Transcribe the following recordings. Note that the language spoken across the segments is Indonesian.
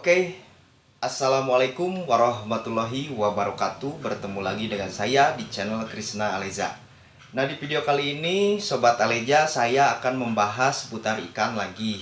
Oke, Assalamualaikum warahmatullahi wabarakatuh. Bertemu lagi dengan saya di channel Krisna Aleza. Nah, di video kali ini Sobat Aleja, saya akan membahas seputar ikan lagi.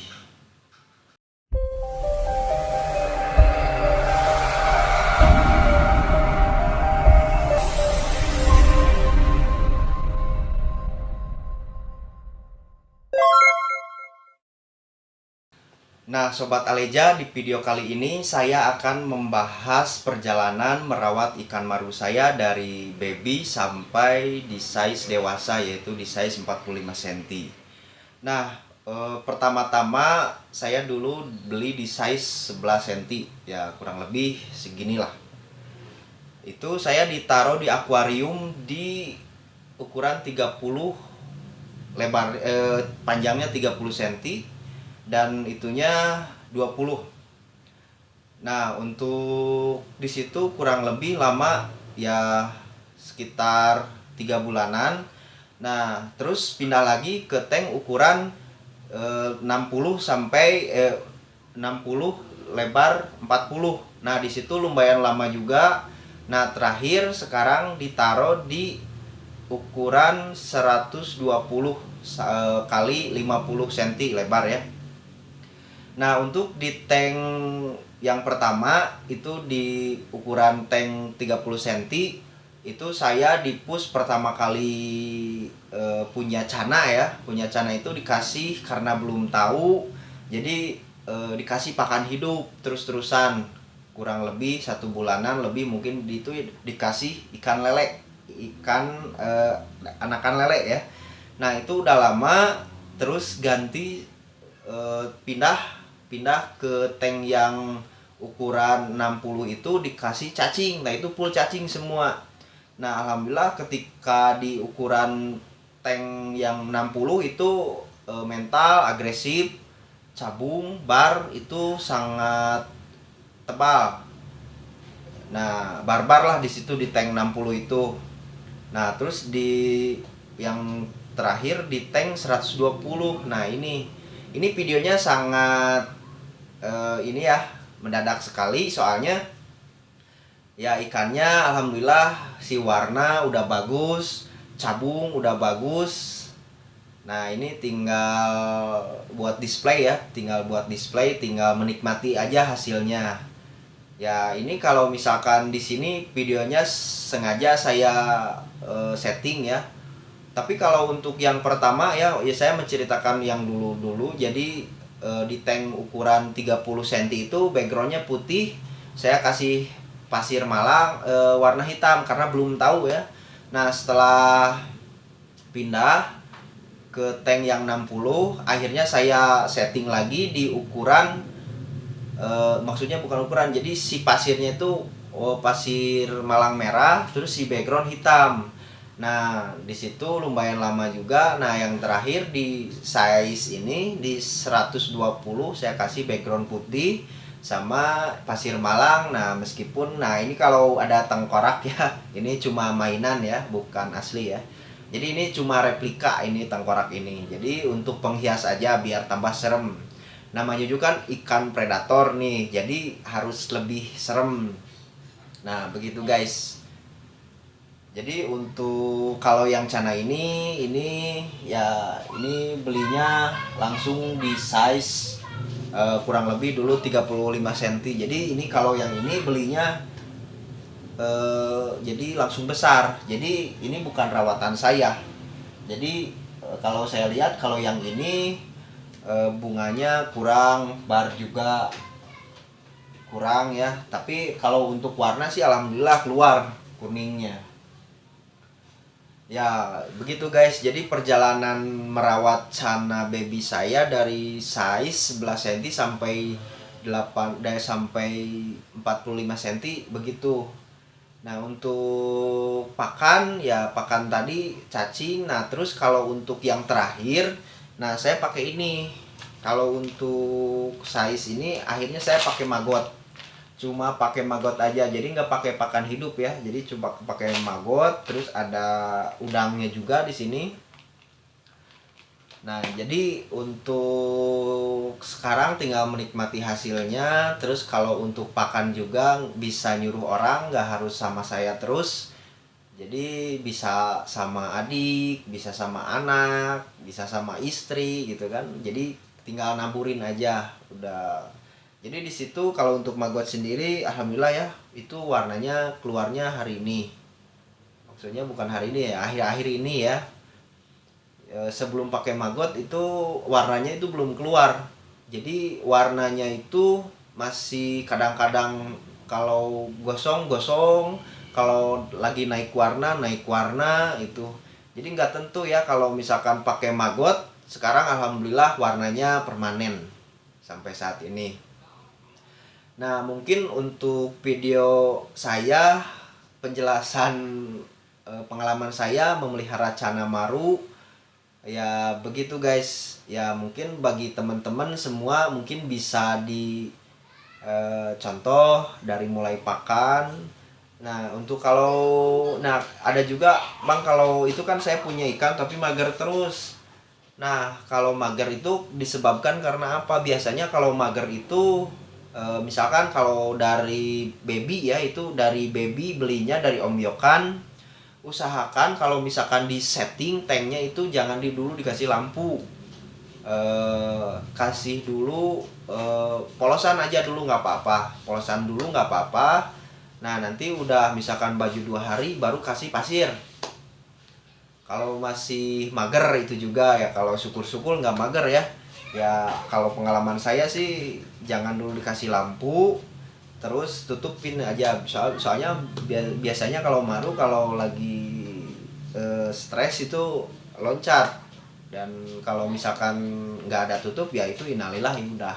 Nah, Sobat Aleja, di video kali ini saya akan membahas perjalanan merawat ikan maru saya dari baby sampai di size dewasa, yaitu di size 45 cm. Nah, pertama-tama saya dulu beli di size 11 cm, ya kurang lebih seginilah. Itu saya ditaruh di akuarium di ukuran 30 lebar, panjangnya 30 cm dan itunya 20. Nah, untuk di situ kurang lebih lama ya, sekitar 3 bulanan. Nah, terus pindah lagi ke tank ukuran 60 sampai 60 lebar 40. Nah, di situ lumayan lama juga. Nah, terakhir sekarang ditaruh di ukuran 120 kali 50 cm lebar ya. Nah, untuk di tank yang pertama itu di ukuran tank 30 cm itu saya di push pertama kali punya cana ya. Punya cana itu dikasih karena belum tahu. Jadi dikasih pakan hidup terus-terusan. Kurang lebih 1 bulanan lebih mungkin itu dikasih ikan lele. Anakan lele ya. Nah, itu udah lama, terus ganti pindah ke tank yang ukuran 60 itu dikasih cacing. Nah, itu full cacing semua. Nah, alhamdulillah ketika di ukuran tank yang 60 itu mental, agresif, cabung, bar itu sangat tebal. Nah, barbar lah di situ di tank 60 itu. Nah, terus di yang terakhir di tank 120. Nah, ini videonya sangat ini ya, mendadak sekali, soalnya ya ikannya alhamdulillah si warna udah bagus, cabung udah bagus. Nah, ini tinggal buat display ya, tinggal menikmati aja hasilnya. Ya, ini kalau misalkan di sini videonya sengaja saya setting ya. Tapi kalau untuk yang pertama ya saya menceritakan yang dulu-dulu. Jadi di tank ukuran 30 cm itu backgroundnya putih, saya kasih pasir malang warna hitam karena belum tahu ya. Nah, setelah pindah ke tank yang 60, akhirnya saya setting lagi di ukuran maksudnya bukan ukuran, jadi si pasirnya itu pasir malang merah, terus si background hitam. Nah, di situ lumayan lama juga. Nah, yang terakhir di size ini di 120 saya kasih background putih sama pasir malang. Nah, meskipun ini kalau ada tengkorak ya, ini cuma mainan ya, bukan asli ya. Jadi ini cuma replika ini tengkorak ini. Jadi untuk penghias aja biar tambah serem. Namanya juga kan ikan predator nih, jadi harus lebih serem. Nah, begitu guys. Jadi untuk kalau yang cana ini ya ini belinya langsung di size kurang lebih dulu 35 cm. Jadi ini kalau yang ini belinya jadi langsung besar. Jadi ini bukan rawatan saya. Jadi kalau saya lihat kalau yang ini bunganya kurang, bar juga kurang ya. Tapi kalau untuk warna sih alhamdulillah keluar kuningnya. Ya, begitu guys. Jadi perjalanan merawat cana baby saya dari size 11 cm sampai 45 cm begitu. Nah, untuk pakan ya pakan tadi cacing. Nah, terus kalau untuk yang terakhir, nah saya pakai ini. Kalau untuk size ini akhirnya saya pakai maggot. Cuma pakai maggot aja, jadi nggak pakai pakan hidup ya, jadi cuma pakai maggot. Terus ada udangnya juga di sini. Nah, jadi untuk sekarang tinggal menikmati hasilnya. Terus kalau untuk pakan juga bisa nyuruh orang, nggak harus sama saya terus. Jadi bisa sama adik, bisa sama anak, bisa sama istri gitu kan. Jadi tinggal naburin aja udah. Jadi di situ kalau untuk maggot sendiri, alhamdulillah ya, itu warnanya keluarnya hari ini. Maksudnya bukan hari ini ya, akhir-akhir ini ya. Sebelum pakai maggot itu warnanya itu belum keluar. Jadi warnanya itu masih kadang-kadang kalau gosong-gosong, kalau lagi naik warna itu. Jadi nggak tentu ya kalau misalkan pakai maggot. Sekarang alhamdulillah warnanya permanen sampai saat ini. Nah, mungkin untuk video saya penjelasan pengalaman saya memelihara Cana Maru ya begitu guys. Ya mungkin bagi teman-teman semua mungkin bisa di contoh dari mulai pakan. Nah, untuk ada juga Bang, kalau itu kan saya punya ikan tapi mager terus. Nah, kalau mager itu disebabkan karena apa? Biasanya kalau mager itu misalkan kalau dari baby ya, itu dari baby belinya dari Om Yokan. Usahakan kalau misalkan di setting tanknya itu jangan dulu dikasih lampu. Kasih dulu polosan aja dulu nggak apa-apa. Polosan dulu nggak apa-apa. Nah, nanti udah misalkan baju 2 hari baru kasih pasir. Kalau masih mager itu juga ya, kalau syukur-syukur nggak mager ya. Ya kalau pengalaman saya sih jangan dulu dikasih lampu, terus tutupin aja. Soalnya biasanya kalau maru kalau lagi stres itu loncat. Dan kalau misalkan nggak ada tutup ya itu innalillah udah.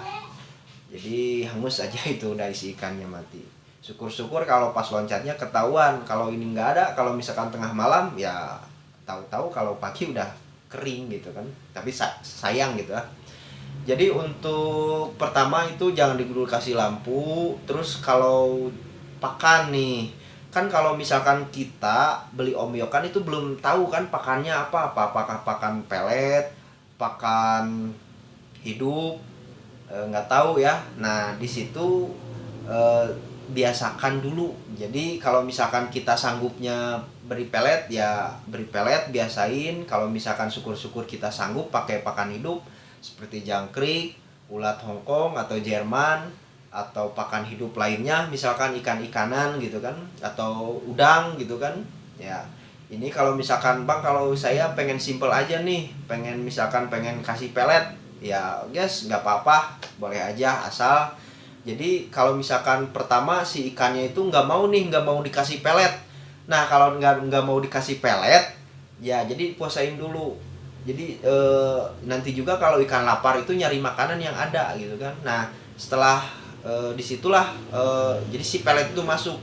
Jadi hangus aja itu udah isi ikannya mati. Syukur-syukur kalau pas loncatnya ketahuan. Kalau ini nggak ada, kalau misalkan tengah malam ya tahu-tahu kalau pagi udah kering gitu kan. Tapi sayang gitu ya. Jadi untuk pertama itu jangan dulu kasih lampu. Terus kalau pakan nih, kan kalau misalkan kita beli Om Yokan itu belum tahu kan pakannya apakah pakan pelet, pakan hidup, nggak tahu ya. Nah di situ biasakan dulu. Jadi kalau misalkan kita sanggupnya beri pelet ya beri pelet, biasain. Kalau misalkan syukur-syukur kita sanggup pakai pakan hidup seperti jangkrik, ulat Hongkong atau Jerman, atau pakan hidup lainnya misalkan ikan-ikanan gitu kan, atau udang gitu kan ya. Ini kalau misalkan Bang, kalau saya pengen simple aja nih, pengen kasih pelet ya guys, nggak apa-apa, boleh aja asal. Jadi kalau misalkan pertama si ikannya itu nggak mau dikasih pelet. Nah kalau nggak mau dikasih pelet ya jadi puasain dulu. Jadi nanti juga kalau ikan lapar itu nyari makanan yang ada gitu kan. Nah setelah disitulah jadi si pelet itu masuk.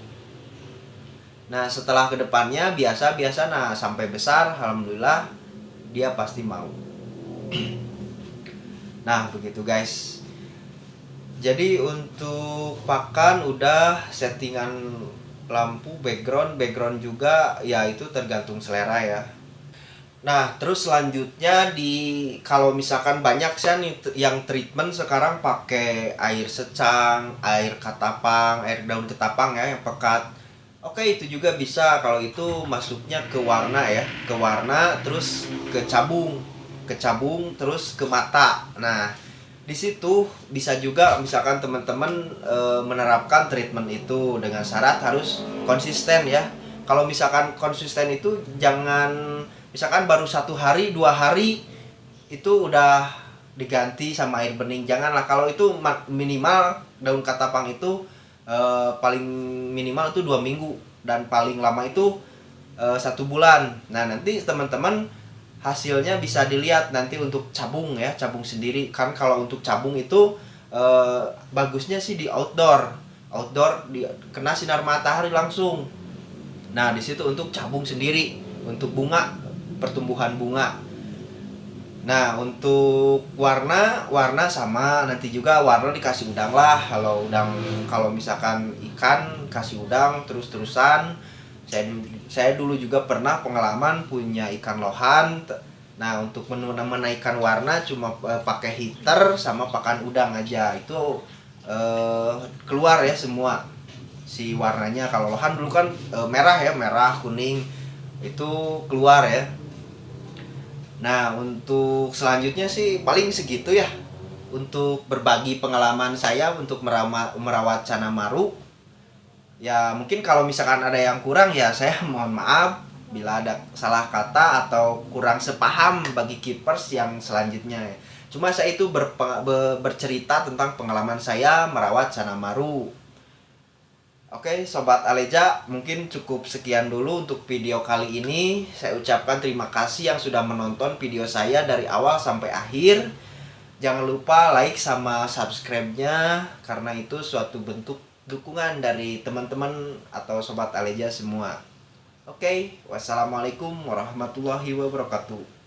Nah setelah kedepannya biasa nah sampai besar alhamdulillah dia pasti mau. Nah begitu guys. Jadi untuk pakan udah, settingan lampu, background juga ya itu tergantung selera ya. Nah terus selanjutnya kalau misalkan banyak sih nih yang treatment sekarang pakai air secang, air katapang, air daun ketapang ya yang pekat. Oke, itu juga bisa kalau itu masuknya ke warna ya, ke warna terus ke cabung terus ke mata. Nah di situ bisa juga misalkan teman-teman menerapkan treatment itu dengan syarat harus konsisten ya. Kalau misalkan konsisten itu jangan misalkan baru 1 hari 2 hari itu udah diganti sama air bening, janganlah. Kalau itu minimal daun katapang itu paling minimal itu 2 minggu dan paling lama itu 1 bulan. Nah nanti teman-teman hasilnya bisa dilihat nanti untuk cabung ya, cabung sendiri kan. Kalau untuk cabung itu bagusnya sih di outdoor kena sinar matahari langsung. Nah di situ untuk cabung sendiri, untuk bunga, pertumbuhan bunga. Nah untuk warna sama, nanti juga warna dikasih udang lah. Kalau misalkan ikan kasih udang terus-terusan. Saya dulu juga pernah pengalaman punya ikan lohan. Nah, untuk menaikkan warna cuma pakai heater sama pakan udang aja. Itu keluar ya semua si warnanya. Kalau lohan dulu kan merah ya, merah, kuning. Itu keluar ya. Nah, untuk selanjutnya sih paling segitu ya. Untuk berbagi pengalaman saya untuk merawat Canamaru. Ya, mungkin kalau misalkan ada yang kurang ya saya mohon maaf bila ada salah kata atau kurang sepaham bagi keepers yang selanjutnya ya. Cuma saya itu bercerita tentang pengalaman saya merawat Canamaru. Oke, Sobat Aleja, mungkin cukup sekian dulu untuk video kali ini. Saya ucapkan terima kasih yang sudah menonton video saya dari awal sampai akhir. Jangan lupa like sama subscribe-nya, karena itu suatu bentuk dukungan dari teman-teman atau Sobat Aleja semua. Oke, wassalamualaikum warahmatullahi wabarakatuh.